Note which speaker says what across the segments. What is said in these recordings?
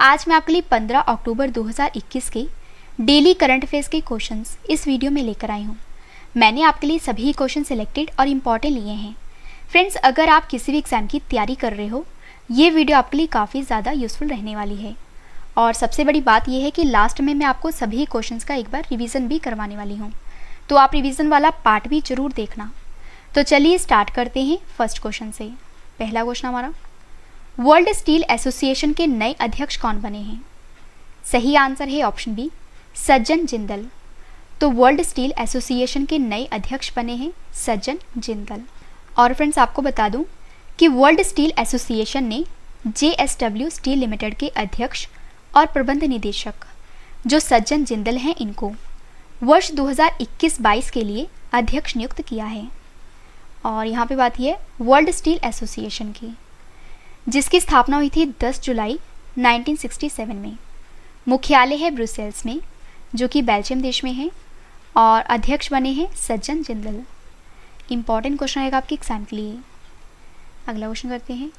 Speaker 1: आज मैं आपके लिए 15 अक्टूबर 2021 के डेली करंट अफेयर्स के क्वेश्चंस इस वीडियो में लेकर आई हूँ। मैंने आपके लिए सभी क्वेश्चन सिलेक्टेड और इम्पॉर्टेंट लिए हैं। फ्रेंड्स, अगर आप किसी भी एग्ज़ाम की तैयारी कर रहे हो, ये वीडियो आपके लिए काफ़ी ज़्यादा यूज़फुल रहने वाली है। और सबसे बड़ी बात यह है कि लास्ट में मैं आपको सभी क्वेश्चंस का एक बार रिवीजन भी करवाने वाली हूँ, तो आप रिवीजन वाला पार्ट भी ज़रूर देखना। तो चलिए स्टार्ट करते हैं फर्स्ट क्वेश्चन से। पहला क्वेश्चन हमारा, वर्ल्ड स्टील एसोसिएशन के नए अध्यक्ष कौन बने हैं? सही आंसर है ऑप्शन बी, सज्जन जिंदल। तो वर्ल्ड स्टील एसोसिएशन के नए अध्यक्ष बने हैं सज्जन जिंदल। और फ्रेंड्स, आपको बता दूं कि वर्ल्ड स्टील एसोसिएशन ने JSW स्टील लिमिटेड के अध्यक्ष और प्रबंध निदेशक जो सज्जन जिंदल हैं, इनको वर्ष 2021-22 के लिए अध्यक्ष नियुक्त किया है। और यहाँ पे बात यह है वर्ल्ड स्टील एसोसिएशन की, जिसकी स्थापना हुई थी 10 जुलाई 1967 में। मुख्यालय है ब्रुसेल्स में, जो कि बेल्जियम देश में है, और अध्यक्ष बने हैं सज्जन जिंदल। इंपॉर्टेंट क्वेश्चन रहेगा आपके एग्जाम के लिए। अगला क्वेश्चन करते हैं,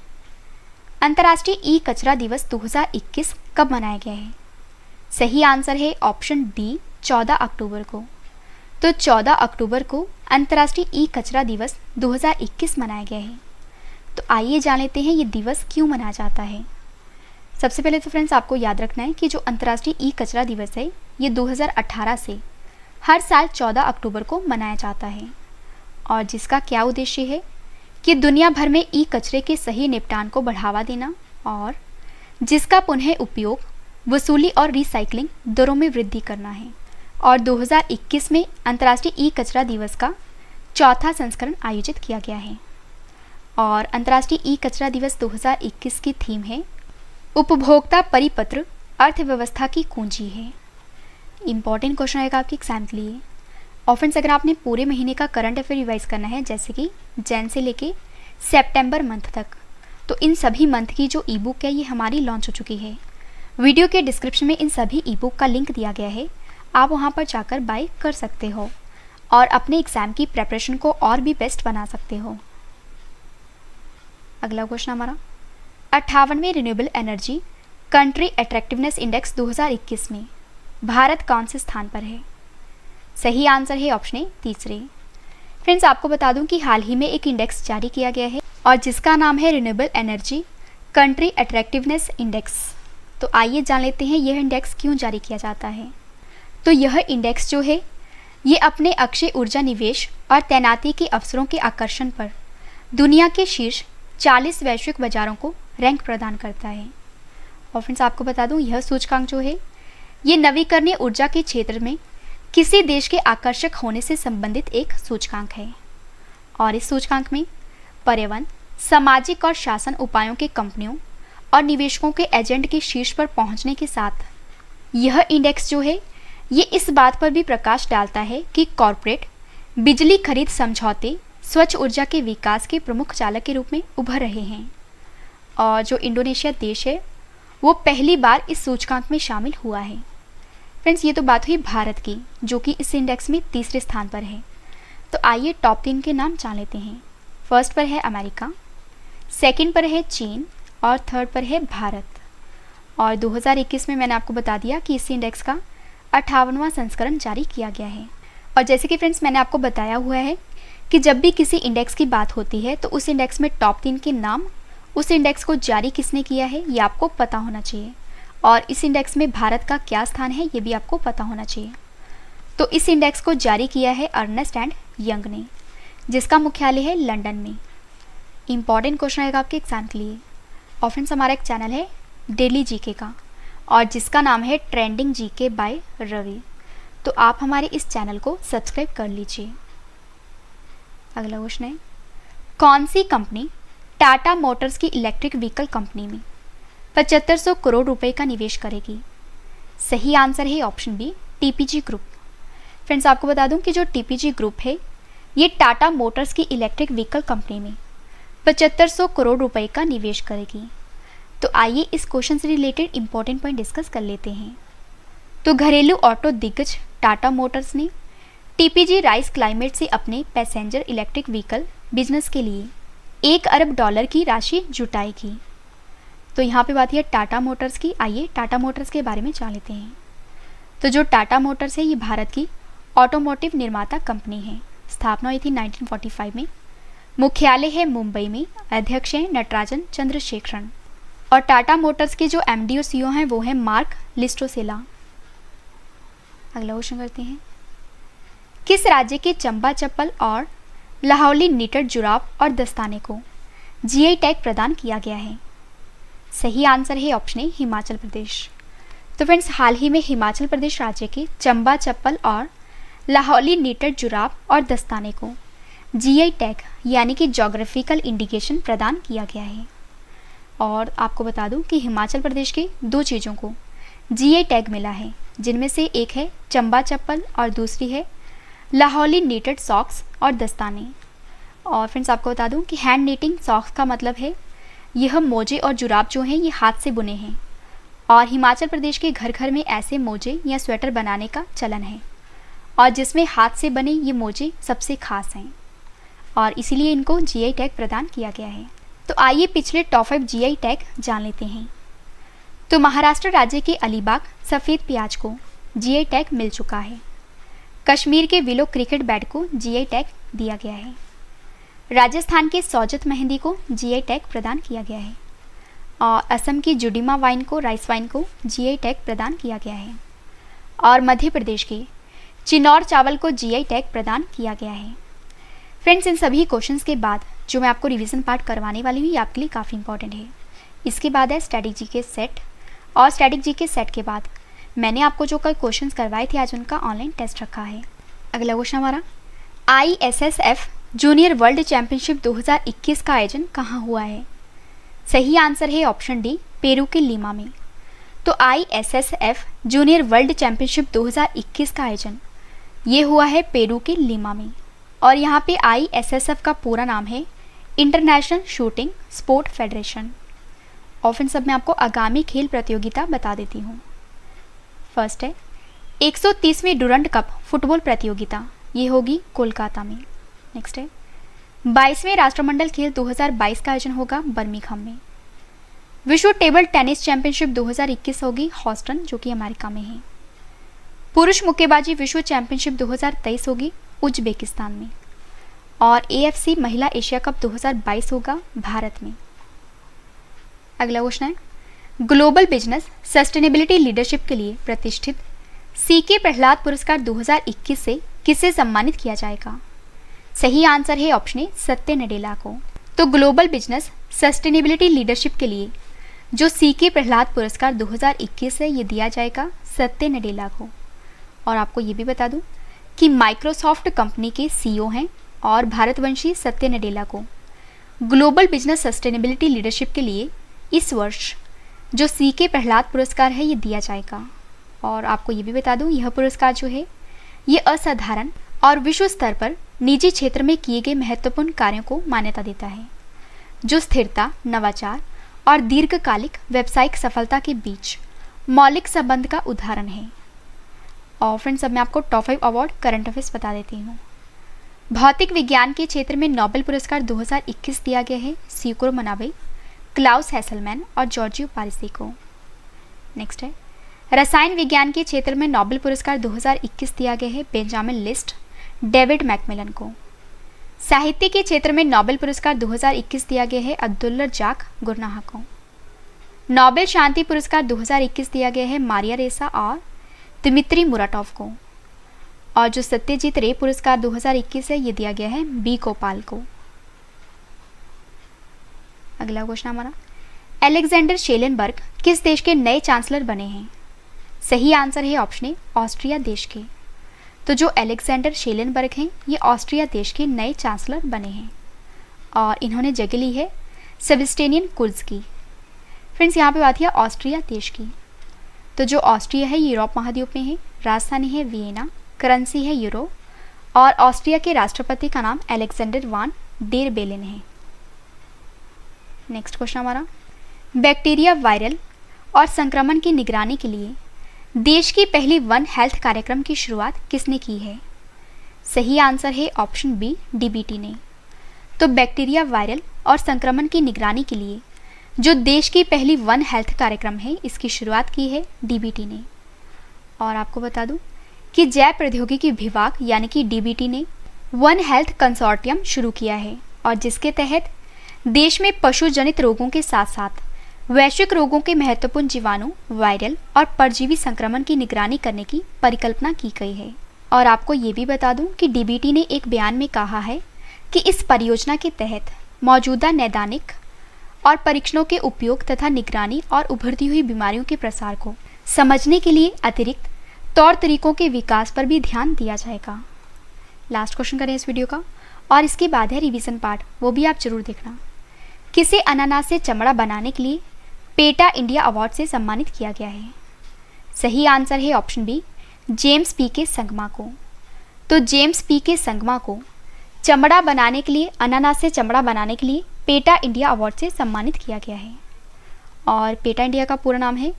Speaker 1: अंतर्राष्ट्रीय ई कचरा दिवस 2021 कब मनाया गया है? सही आंसर है ऑप्शन डी, 14 अक्टूबर को। तो 14 अक्टूबर को अंतर्राष्ट्रीय ई कचरा दिवस 2021 मनाया गया है। तो आइए जान लेते हैं ये दिवस क्यों मनाया जाता है। सबसे पहले तो फ्रेंड्स, आपको याद रखना है कि जो अंतर्राष्ट्रीय ई कचरा दिवस है, ये 2018 से हर साल 14 अक्टूबर को मनाया जाता है। और जिसका क्या उद्देश्य है कि दुनिया भर में ई कचरे के सही निपटान को बढ़ावा देना और जिसका पुनः उपयोग, वसूली और रिसाइकलिंग दरों में वृद्धि करना है। और 2021 में अंतर्राष्ट्रीय ई कचरा दिवस का चौथा संस्करण आयोजित किया गया है। और अंतर्राष्ट्रीय ई कचरा दिवस 2021 की थीम है उपभोक्ता परिपत्र अर्थव्यवस्था की कुंजी है। इंपॉर्टेंट क्वेश्चन आएगा आपके एग्जाम के लिए। और फ्रेंड्स, अगर आपने पूरे महीने का करंट अफेयर रिवाइज करना है, जैसे कि जैन से लेके सितंबर मंथ तक, तो इन सभी मंथ की जो ई बुक है ये हमारी लॉन्च हो चुकी है। वीडियो के डिस्क्रिप्शन में इन सभी ई बुक का लिंक दिया गया है, आप वहाँ पर जाकर बाय कर सकते हो और अपने एग्जाम की प्रेपरेशन को और भी बेस्ट बना सकते हो। अगला क्वेश्चन हमारा, 58वें renewable energy country attractiveness index 2021 में भारत कौन से स्थान पर है? सही आंसर है ऑप्शन ए, तीसरे। फ्रेंड्स, आपको बता दूं कि हाल ही में एक इंडेक्स जारी किया गया है और जिसका नाम है renewable energy country attractiveness index. तो आइए जान लेते हैं यह इंडेक्स क्यों जारी किया जाता है। तो यह इंडेक्स जो है ये अपने अक्षय ऊर्जा निवेश और तैनाती के अवसरों के आकर्षण पर दुनिया के शीर्ष 40 वैश्विक बाजारों को रैंक प्रदान करता है। और फ्रेंड्स, आपको बता दूं यह सूचकांक जो है ये नवीकरणीय ऊर्जा के क्षेत्र में किसी देश के आकर्षक होने से संबंधित एक सूचकांक है। और इस सूचकांक में पर्यावरण, सामाजिक और शासन उपायों के कंपनियों और निवेशकों के एजेंट के शीर्ष पर पहुंचने के साथ यह इंडेक्स जो है ये इस बात पर भी प्रकाश डालता है कि कॉरपोरेट बिजली खरीद समझौते स्वच्छ ऊर्जा के विकास के प्रमुख चालक के रूप में उभर रहे हैं। और जो इंडोनेशिया देश है वो पहली बार इस सूचकांक में शामिल हुआ है। फ्रेंड्स, ये तो बात हुई भारत की, जो कि इस इंडेक्स में तीसरे स्थान पर है। तो आइए टॉप 3 के नाम जान लेते हैं। फर्स्ट पर है अमेरिका, सेकंड पर है चीन और थर्ड पर है भारत। और 2021 में मैंने आपको बता दिया कि इस इंडेक्स का 58वां संस्करण जारी किया गया है। और जैसे कि फ्रेंड्स मैंने आपको बताया हुआ है कि जब भी किसी इंडेक्स की बात होती है तो उस इंडेक्स में टॉप 3 के नाम, उस इंडेक्स को जारी किसने किया है ये आपको पता होना चाहिए। और इस इंडेक्स में भारत का क्या स्थान है ये भी आपको पता होना चाहिए। तो इस इंडेक्स को जारी किया है अर्नेस्ट एंड यंग ने, जिसका मुख्यालय है लंदन में। इंपॉर्टेंट क्वेश्चन आएगा आपके एग्जाम के लिए। और फ्रेंड्स, हमारा एक चैनल है डेली जीके का और जिसका नाम है ट्रेंडिंग जीके बाय रवि। तो आप हमारे इस चैनल को सब्सक्राइब कर लीजिए। अगला क्वेश्चन है, कौन सी कंपनी टाटा मोटर्स की इलेक्ट्रिक व्हीकल कंपनी में 7500 करोड़ रुपए का निवेश करेगी? सही आंसर है option B, TPG group. Friends, आपको बता दूं कि जो टीपीजी ग्रुप है ये टाटा मोटर्स की इलेक्ट्रिक व्हीकल कंपनी में 7500 करोड़ रुपए का निवेश करेगी। तो आइए इस क्वेश्चन से रिलेटेड इंपॉर्टेंट पॉइंट डिस्कस कर लेते हैं। तो घरेलू ऑटो दिग्गज टाटा मोटर्स ने टीपीजी राइस क्लाइमेट से अपने पैसेंजर इलेक्ट्रिक व्हीकल बिजनेस के लिए $1 अरब की राशि जुटाएगी। तो यहाँ पे बात है टाटा मोटर्स की। आइए टाटा मोटर्स के बारे में जान लेते हैं। तो जो टाटा मोटर्स है ये भारत की ऑटोमोटिव निर्माता कंपनी है। स्थापना हुई थी 1945 में। मुख्यालय है मुंबई में। अध्यक्ष हैं नटराजन चंद्रशेखरन। और टाटा मोटर्स के जो एमडी और सीईओ हैं वो है मार्क लिस्टोसेला। अगला क्वेश्चन करते हैं। किस राज्य के चंबा चप्पल और लाहौली निटेड जुराब और दस्ताने को जीआई टैग प्रदान किया गया है? सही आंसर है ऑप्शन ए हिमाचल प्रदेश। तो फ्रेंड्स, हाल ही में हिमाचल प्रदेश राज्य के चंबा चप्पल और लाहौली निटेड जुराब और दस्ताने को जीआई टैग यानी कि ज्योग्राफिकल इंडिकेशन प्रदान किया गया है। और आपको बता दूं कि हिमाचल प्रदेश की 2 चीज़ों को जीआई टैग मिला है, जिनमें से एक है चंबा चप्पल और दूसरी है लाहौली नीटेड सॉक्स और दस्ताने। और फ्रेंड्स, आपको बता दूं कि हैंड नीटिंग सॉक्स का मतलब है यह मोजे और जुराब जो हैं ये हाथ से बुने हैं। और हिमाचल प्रदेश के घर घर में ऐसे मोजे या स्वेटर बनाने का चलन है, और जिसमें हाथ से बने ये मोजे सबसे खास हैं, और इसीलिए इनको जीआई टैग प्रदान किया गया है। तो आइए पिछले टॉप 5 जीआई टैग जान लेते हैं। तो महाराष्ट्र राज्य के अलीबाग सफ़ेद प्याज को जीआई टैग मिल चुका है। कश्मीर के विलो क्रिकेट बैट को जीआई टैग दिया गया है। राजस्थान के सौजत मेहंदी को जीआई टैग प्रदान किया गया है। और असम की जुडिमा वाइन को, राइस वाइन को जीआई टैग प्रदान किया गया है। और मध्य प्रदेश के चिनौर चावल को जीआई टैग प्रदान किया गया है। फ्रेंड्स, इन सभी क्वेश्चंस के बाद जो मैं आपको रिवीजन पार्ट करवाने वाली हूँ ये आपके लिए काफ़ी इंपॉर्टेंट है। इसके बाद है स्टैटिक जीके सेट, और स्टैटिक जीके सेट के बाद मैंने आपको जो कल क्वेश्चंस करवाए थे आज उनका ऑनलाइन टेस्ट रखा है। अगला क्वेश्चन हमारा, ISSF जूनियर वर्ल्ड चैंपियनशिप 2021 का आयोजन कहाँ हुआ है? सही आंसर है ऑप्शन डी पेरू के लीमा में। तो ISSF जूनियर वर्ल्ड चैंपियनशिप 2021 का आयोजन ये हुआ है पेरू के लीमा में। और यहाँ पे ISSF का पूरा नाम है इंटरनेशनल शूटिंग स्पोर्ट फेडरेशन। और फिर सब मैं आपको आगामी खेल प्रतियोगिता बता देती हूँ। फर्स्ट है 130वीं डुरंड कप फुटबॉल प्रतियोगिता, ये होगी कोलकाता में। नेक्स्ट है 22वें राष्ट्रमंडल खेल 2022 का आयोजन होगा बर्मिंघम में। विश्व टेबल टेनिस चैंपियनशिप 2021 होगी हॉस्टन, जो कि अमेरिका में है। पुरुष मुक्केबाजी विश्व चैंपियनशिप 2023 होगी उज्बेकिस्तान में। और AFC महिला एशिया कप 2022 होगा भारत में। अगला क्वेश्चन है, ग्लोबल बिजनेस सस्टेनेबिलिटी लीडरशिप के लिए प्रतिष्ठित CK प्रहलाद पुरस्कार 2021 से किसे सम्मानित किया जाएगा? सही आंसर है ऑप्शन ए सत्य नडेला को। तो ग्लोबल बिजनेस सस्टेनेबिलिटी लीडरशिप के लिए जो CK प्रहलाद पुरस्कार 2021 है ये दिया जाएगा सत्य नडेला को। और आपको ये भी बता दूं कि माइक्रोसॉफ्ट कंपनी के CEO हैं और भारतवंशी सत्य नडेला को ग्लोबल बिजनेस सस्टेनेबिलिटी लीडरशिप के लिए इस वर्ष जो CK प्रहलाद पुरस्कार है ये दिया जाएगा। और आपको ये भी बता दूं यह पुरस्कार जो है ये असाधारण और विश्व स्तर पर निजी क्षेत्र में किए गए महत्वपूर्ण कार्यों को मान्यता देता है, जो स्थिरता, नवाचार और दीर्घकालिक व्यावसायिक सफलता के बीच मौलिक संबंध का उदाहरण है। और फ्रेंड्स, अब मैं आपको टॉप 5 अवार्ड करंट अफेयर्स बता देती हूँ। भौतिक विज्ञान के क्षेत्र में नोबेल पुरस्कार 2021 दिया गया है सीकुरो मनाबे, क्लाउस हैसलमैन और जॉर्जियो पारिसी को। नेक्स्ट है रसायन विज्ञान के क्षेत्र में नोबेल पुरस्कार 2021 दिया गया है बेंजामिन लिस्ट, डेविड मैकमिलन को। साहित्य के क्षेत्र में नोबेल पुरस्कार 2021 दिया गया है अब्दुल्ला जाक गुरनाह को। नोबेल शांति पुरस्कार 2021 दिया गया है मारिया रेसा और दिमित्री मुराटोव को। और जो सत्यजीत रे पुरस्कार 2021 है ये दिया गया है बी गोपाल को। अगला क्वेश्चन हमारा, अलेक्जेंडर शेलेनबर्ग किस देश के नए चांसलर बने हैं? सही आंसर है ऑप्शन ए ऑस्ट्रिया देश के। तो जो अलेक्जेंडर शेलेनबर्ग हैं ये ऑस्ट्रिया देश के नए चांसलर बने हैं और इन्होंने जगह ली है सेबेस्टियन कुर्ज की। फ्रेंड्स, यहाँ पे बात है ऑस्ट्रिया देश की। तो जो ऑस्ट्रिया है यूरोप महाद्वीप में है, राजधानी है वियना, करेंसी है यूरो और ऑस्ट्रिया के राष्ट्रपति का नाम अलेक्जेंडर वान डेर बेलेन है। नेक्स्ट क्वेश्चन हमारा, बैक्टीरिया वायरल और संक्रमण की निगरानी के लिए देश की पहली वन हेल्थ कार्यक्रम की शुरुआत किसने की है? सही आंसर है ऑप्शन बी DBT ने। तो बैक्टीरिया वायरल और संक्रमण की निगरानी के लिए जो देश की पहली वन हेल्थ कार्यक्रम है, इसकी शुरुआत की है डीबीटी ने। और आपको बता दूं कि जैव प्रौद्योगिकी विभाग यानी कि डीबीटी ने वन हेल्थ कंसोर्टियम शुरू किया है और जिसके तहत देश में पशु जनित रोगों के साथ साथ वैश्विक रोगों के महत्वपूर्ण जीवाणु, वायरल और परजीवी संक्रमण की निगरानी करने की परिकल्पना की गई है। और आपको ये भी बता दूं कि डीबीटी ने एक बयान में कहा है कि इस परियोजना के तहत मौजूदा नैदानिक और परीक्षणों के उपयोग तथा निगरानी और उभरती हुई बीमारियों के प्रसार को समझने के लिए अतिरिक्त तौर तरीकों के विकास पर भी ध्यान दिया जाएगा। लास्ट क्वेश्चन करें इस वीडियो का और इसके बाद है रिवीजन पार्ट, वो भी आप जरूर देखना। किसे अनानास से चमड़ा बनाने के लिए पेटा इंडिया अवार्ड से सम्मानित किया गया है? सही आंसर है ऑप्शन बी, जेम्स पी के संगमा को। तो जेम्स पी के संगमा को चमड़ा बनाने के लिए, अनानास से चमड़ा बनाने के लिए पेटा इंडिया अवार्ड से सम्मानित किया गया है। और पेटा इंडिया का पूरा नाम है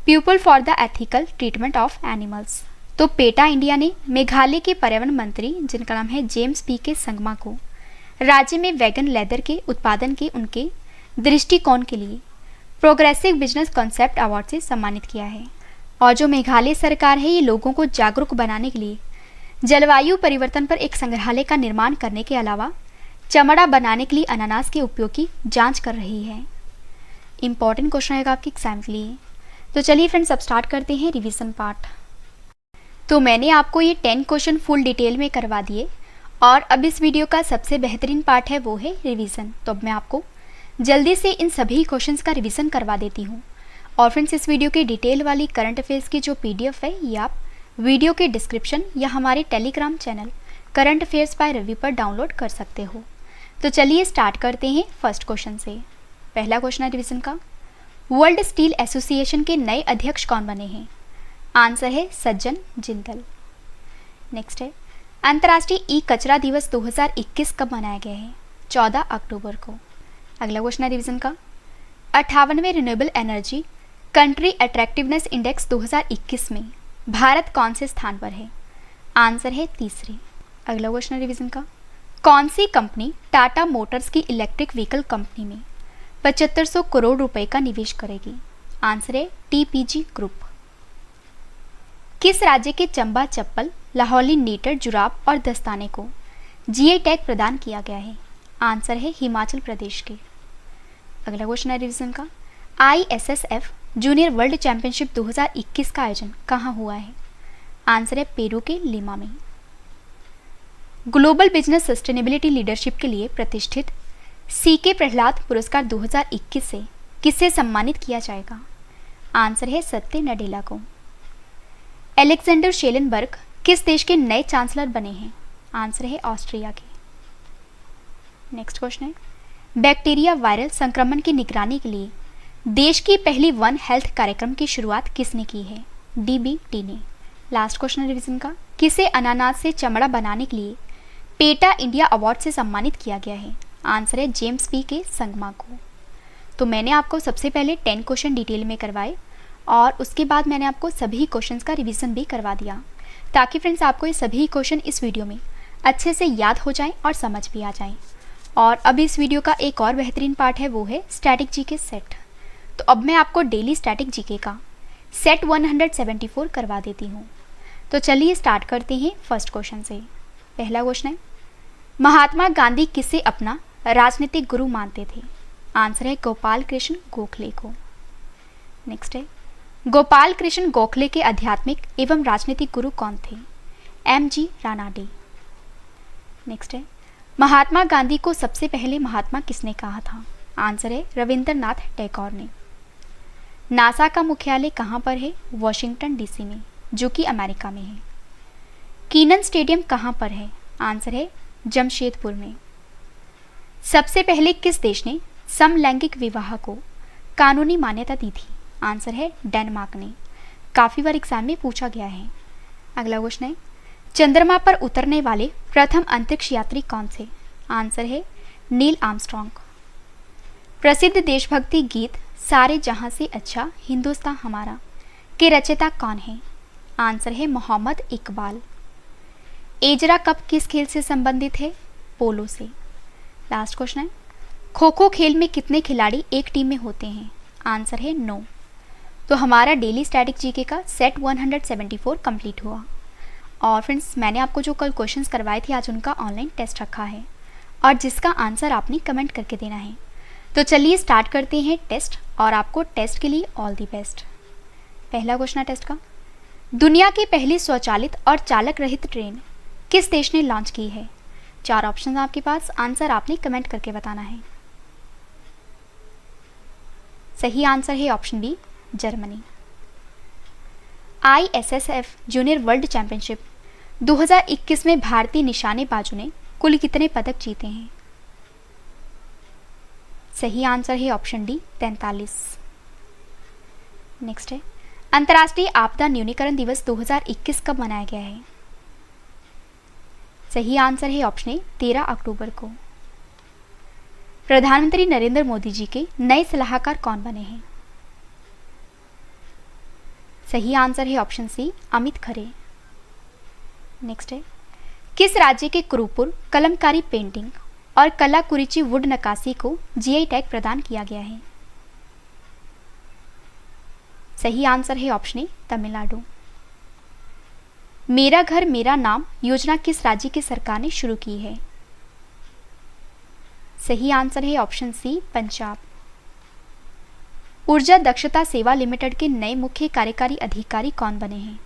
Speaker 1: people for the ethical treatment of animals. तो पेटा इंडिया ने मेघालय के पर्यावरण मंत्री, जिनका नाम है जेम्स पी के संगमा को, राज्य में वैगन लेदर के उत्पादन के उनके दृष्टिकोण के लिए प्रोग्रेसिव बिजनेस कॉन्सेप्ट अवार्ड से सम्मानित किया है। और जो मेघालय सरकार है, ये लोगों को जागरूक बनाने के लिए जलवायु परिवर्तन पर एक संग्रहालय का निर्माण करने के अलावा चमड़ा बनाने के लिए अनानास के उपयोग की जांच कर रही है। इंपॉर्टेंट क्वेश्चन रहेगा आपके एग्जाम के लिए। तो चलिए फ्रेंड्स, अब स्टार्ट करते हैं रिवीजन पार्ट। तो मैंने आपको ये 10 क्वेश्चन फुल डिटेल में करवा दिए और अब इस वीडियो का सबसे बेहतरीन पार्ट है वो है रिवीजन। तो अब मैं आपको जल्दी से इन सभी क्वेश्चंस का रिवीजन करवा देती हूँ। और फ्रेंड्स, इस वीडियो के डिटेल वाली करंट अफेयर्स की जो PDF है, ये आप वीडियो के डिस्क्रिप्शन या हमारे telegram channel current affairs by Ravi पर डाउनलोड कर सकते हो। तो चलिए स्टार्ट करते हैं फर्स्ट क्वेश्चन से। पहला क्वेश्चन है रिवीजन का, वर्ल्ड स्टील एसोसिएशन के नए अध्यक्ष कौन बने हैं? आंसर है सज्जन जिंदल। नेक्स्ट है, अंतर्राष्ट्रीय ई कचरा दिवस 2021 कब मनाया गया है? 14 अक्टूबर को। अगला क्वेश्चन है रिवीजन का, 58वें renewable energy country attractiveness index 2021 में भारत कौन से स्थान पर है? आंसर है तीसरे। अगला क्वेश्चन है रिवीजन का, कौन सी कंपनी टाटा मोटर्स की इलेक्ट्रिक व्हीकल कंपनी में 7500 करोड़ रुपए का निवेश करेगी? आंसर है TPG ग्रुप। किस राज्य के चंबा चप्पल, लाहौली नीटर, जुराब और दस्ताने को GI टैग प्रदान किया गया है? आंसर है हिमाचल प्रदेश के। अगला क्वेश्चन है रिवीजन का, ISSF जूनियर वर्ल्ड चैंपियनशिप 2021 का आयोजन कहाँ हुआ है? आंसर है पेरू के लिमा में। ग्लोबल बिजनेस सस्टेनेबिलिटी लीडरशिप के लिए प्रतिष्ठित CK प्रहलाद पुरस्कार 2021 से किसे सम्मानित किया जाएगा? आंसर है सत्य नडेला को। एलेक्जेंडर शेलेनबर्ग किस देश के नए चांसलर बने हैं? आंसर है ऑस्ट्रिया के। नेक्स्ट क्वेश्चन है, बैक्टीरिया वायरल संक्रमण की निगरानी के लिए देश की पहली वन हेल्थ कार्यक्रम की शुरुआत किसने की है? DBT ने। लास्ट क्वेश्चन है रिवीजन का, किसे अनानास से चमड़ा बनाने के लिए पेटा इंडिया अवार्ड से सम्मानित किया गया है? आंसर है जेम्स पी के संगमा को। तो मैंने आपको सबसे पहले 10 क्वेश्चन डिटेल में करवाए और उसके बाद मैंने आपको सभी क्वेश्चंस का रिवीजन भी करवा दिया, ताकि फ्रेंड्स आपको ये सभी क्वेश्चन इस वीडियो में अच्छे से याद हो जाएं और समझ भी आ जाएं। और अब इस वीडियो का एक और बेहतरीन पार्ट है, वो है स्टैटिक जीके सेट। तो अब मैं आपको डेली स्टैटिक जीके का सेट 174 करवा देती हूँ। तो चलिए स्टार्ट करते हैं फर्स्ट क्वेश्चन से। पहला क्वेश्चन है, महात्मा गांधी किसे अपना राजनीतिक गुरु मानते थे? आंसर है गोपाल कृष्ण गोखले को। नेक्स्ट है, गोपाल कृष्ण गोखले के आध्यात्मिक एवं राजनीतिक गुरु कौन थे? MG रानाडे। नेक्स्ट है, महात्मा गांधी को सबसे पहले महात्मा किसने कहा था? आंसर है रविंद्रनाथ टैगोर ने। नासा का मुख्यालय कहाँ पर है? वॉशिंगटन DC में, जो कि अमेरिका में है। कीनन स्टेडियम कहाँ पर है? आंसर है जमशेदपुर में। सबसे पहले किस देश ने समलैंगिक विवाह को कानूनी मान्यता दी थी? आंसर है डेनमार्क ने। काफ़ी बार एग्जाम में पूछा गया है। अगला क्वेश्चन है, चंद्रमा पर उतरने वाले प्रथम अंतरिक्ष यात्री कौन थे? आंसर है नील आर्मस्ट्रॉन्ग। प्रसिद्ध देशभक्ति गीत सारे जहां से अच्छा हिंदुस्तान हमारा के रचयिता कौन है? आंसर है मोहम्मद इकबाल। एजरा कप किस खेल से संबंधित है? पोलो से। लास्ट क्वेश्चन है, खो खो खेल में कितने खिलाड़ी एक टीम में होते हैं? आंसर है 9। तो हमारा डेली स्टैटिक जीके का सेट 174 कंप्लीट हुआ। और फ्रेंड्स, मैंने आपको जो कल क्वेश्चंस करवाए थे आज उनका ऑनलाइन टेस्ट रखा है और जिसका आंसर आपने कमेंट करके देना है। तो चलिए स्टार्ट करते हैं टेस्ट और आपको टेस्ट के लिए ऑल दी बेस्ट। पहला क्वेश्चन है टेस्ट का, दुनिया की पहली स्वचालित और चालक रहित ट्रेन किस देश ने लॉन्च की है? 4 ऑप्शन आपके पास, आंसर आपने कमेंट करके बताना है। सही आंसर है option B, Germany. ISSF junior world championship 2021 में भारतीय निशानेबाजों ने कुल कितने पदक जीते हैं? सही आंसर है ऑप्शन डी, 43। नेक्स्ट है, अंतर्राष्ट्रीय आपदा न्यूनीकरण दिवस 2021 कब मनाया गया है? सही आंसर है ऑप्शन ए, 13 अक्टूबर को। प्रधानमंत्री नरेंद्र मोदी जी के नए सलाहकार कौन बने हैं? सही आंसर है option C, Amit Khare. Next है, किस राज्य के कुरुपुर कलमकारी पेंटिंग और कलाकुरिची वुड नक्काशी को जीआई टैग प्रदान किया गया है? सही आंसर है ऑप्शन ए, तमिलनाडु। मेरा घर मेरा नाम योजना किस राज्य की सरकार ने शुरू की है? सही आंसर है ऑप्शन सी, पंजाब। ऊर्जा दक्षता सेवा लिमिटेड के नए मुख्य कार्यकारी अधिकारी कौन बने हैं?